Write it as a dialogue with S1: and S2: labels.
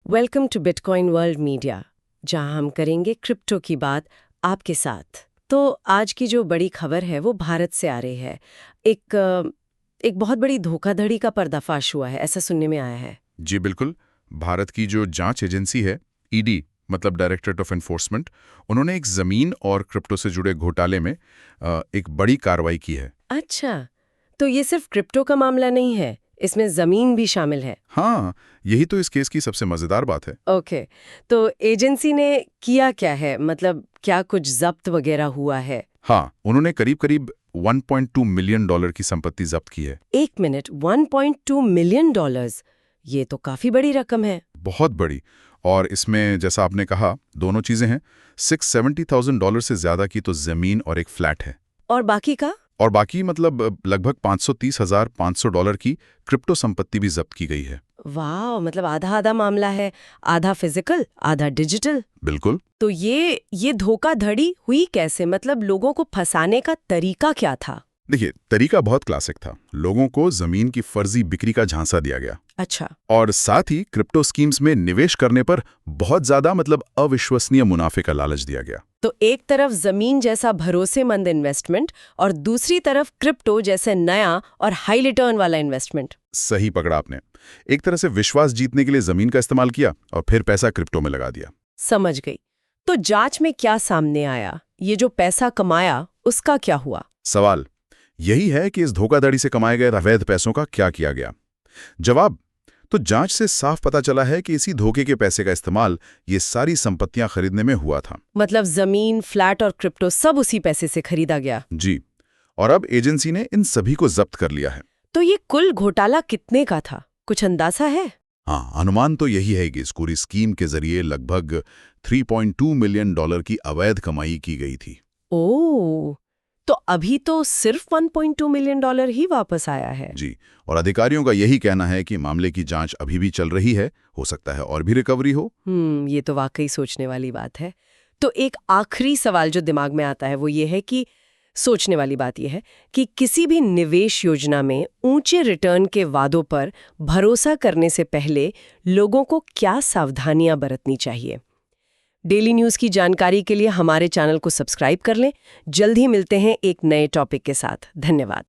S1: Welcome to Bitcoin World Media, जहां हम करेंगे क्रिप्टो की बात आपके साथ। तो आज की जो बड़ी खबर है वो भारत से आ रही है। एक बहुत बड़ी धोखाधड़ी का पर्दाफाश हुआ है, ऐसा सुनने में आया है।
S2: जी बिल्कुल। भारत की जो जांच एजेंसी है, ईडी मतलब डायरेक्टरेट ऑफ एनफोर्समेंट, उन्होंने एक जमीन और क्रिप्टो से जुड़े घोटाले में एक बड़ी कार्रवाई की है।
S1: अच्छा, तो ये सिर्फ क्रिप्टो का मामला नहीं है, इसमें जमीन भी शामिल है।
S2: हाँ, यही तो इस केस की सबसे मजेदार बात है।
S1: ओके, तो एजेंसी ने किया क्या है? मतलब क्या कुछ जब्त वगैरह हुआ है?
S2: हाँ, उन्होंने करीब करीब 1.2 मिलियन डॉलर की संपत्ति जब्त की है।
S1: एक मिनट, 1.2 मिलियन डॉलर्स, ये तो काफी बड़ी रकम है।
S2: बहुत बड़ी। और इसमें जैसा आपने कहा, दोनों चीजें हैं। 670,000 डॉलर से ज्यादा की तो जमीन और एक फ्लैट है।
S1: और बाकी का?
S2: और बाकी मतलब लगभग 530,500 डॉलर की क्रिप्टो संपत्ति भी जब्त की गई है।
S1: वाह, मतलब आधा आधा मामला है, आधा फिजिकल आधा डिजिटल।
S2: बिल्कुल।
S1: तो ये धोखाधड़ी हुई कैसे? मतलब लोगों को फंसाने का तरीका क्या था?
S2: देखिए, तरीका बहुत क्लासिक था। लोगों को जमीन की फर्जी बिक्री का झांसा दिया गया।
S1: अच्छा।
S2: और साथ ही क्रिप्टो स्कीम्स में निवेश करने पर बहुत ज्यादा मतलब अविश्वसनीय मुनाफे का लालच दिया गया।
S1: तो एक तरफ जमीन जैसा भरोसेमंद इन्वेस्टमेंट और दूसरी तरफ क्रिप्टो जैसे नया और हाई रिटर्न वाला इन्वेस्टमेंट।
S2: सही पकड़ा आपने। एक तरह से विश्वास जीतने के लिए जमीन का इस्तेमाल किया और फिर पैसा क्रिप्टो में लगा दिया।
S1: समझ गई। तो जांच में क्या सामने आया? ये जो पैसा कमाया उसका क्या हुआ?
S2: सवाल यही है कि इस धोखाधड़ी से कमाए गए अवैध पैसों का क्या किया गया। जवाब, तो जांच से साफ पता चला है कि इसी धोखे के पैसे का इस्तेमाल ये सारी संपत्तियां खरीदने में हुआ था।
S1: मतलब जमीन, फ्लैट और क्रिप्टो सब उसी पैसे से खरीदा गया।
S2: जी। और अब एजेंसी ने इन सभी को जब्त कर लिया है।
S1: तो ये कुल घोटाला कितने का था, कुछ अंदाजा है?
S2: हाँ, अनुमान तो यही है कि इस पूरी स्कीम के जरिए लगभग 3.2 मिलियन डॉलर की अवैध कमाई की गई थी।
S1: ओह, तो अभी तो सिर्फ 1.2 मिलियन डॉलर ही वापस आया है।
S2: जी। और अधिकारियों का यही कहना है कि मामले की जांच अभी भी चल रही है। हो सकता है और भी रिकवरी हो।
S1: ये तो वाकई सोचने वाली बात है। तो एक आखिरी सवाल जो दिमाग में आता है वो ये है कि सोचने वाली बात यह है कि किसी भी निवेश योजना में ऊंचे रिटर्न के वादों पर भरोसा करने से पहले लोगों को क्या सावधानियां बरतनी चाहिए? डेली न्यूज़ की जानकारी के लिए हमारे चैनल को सब्सक्राइब कर लें। जल्द ही मिलते हैं एक नए टॉपिक के साथ। धन्यवाद।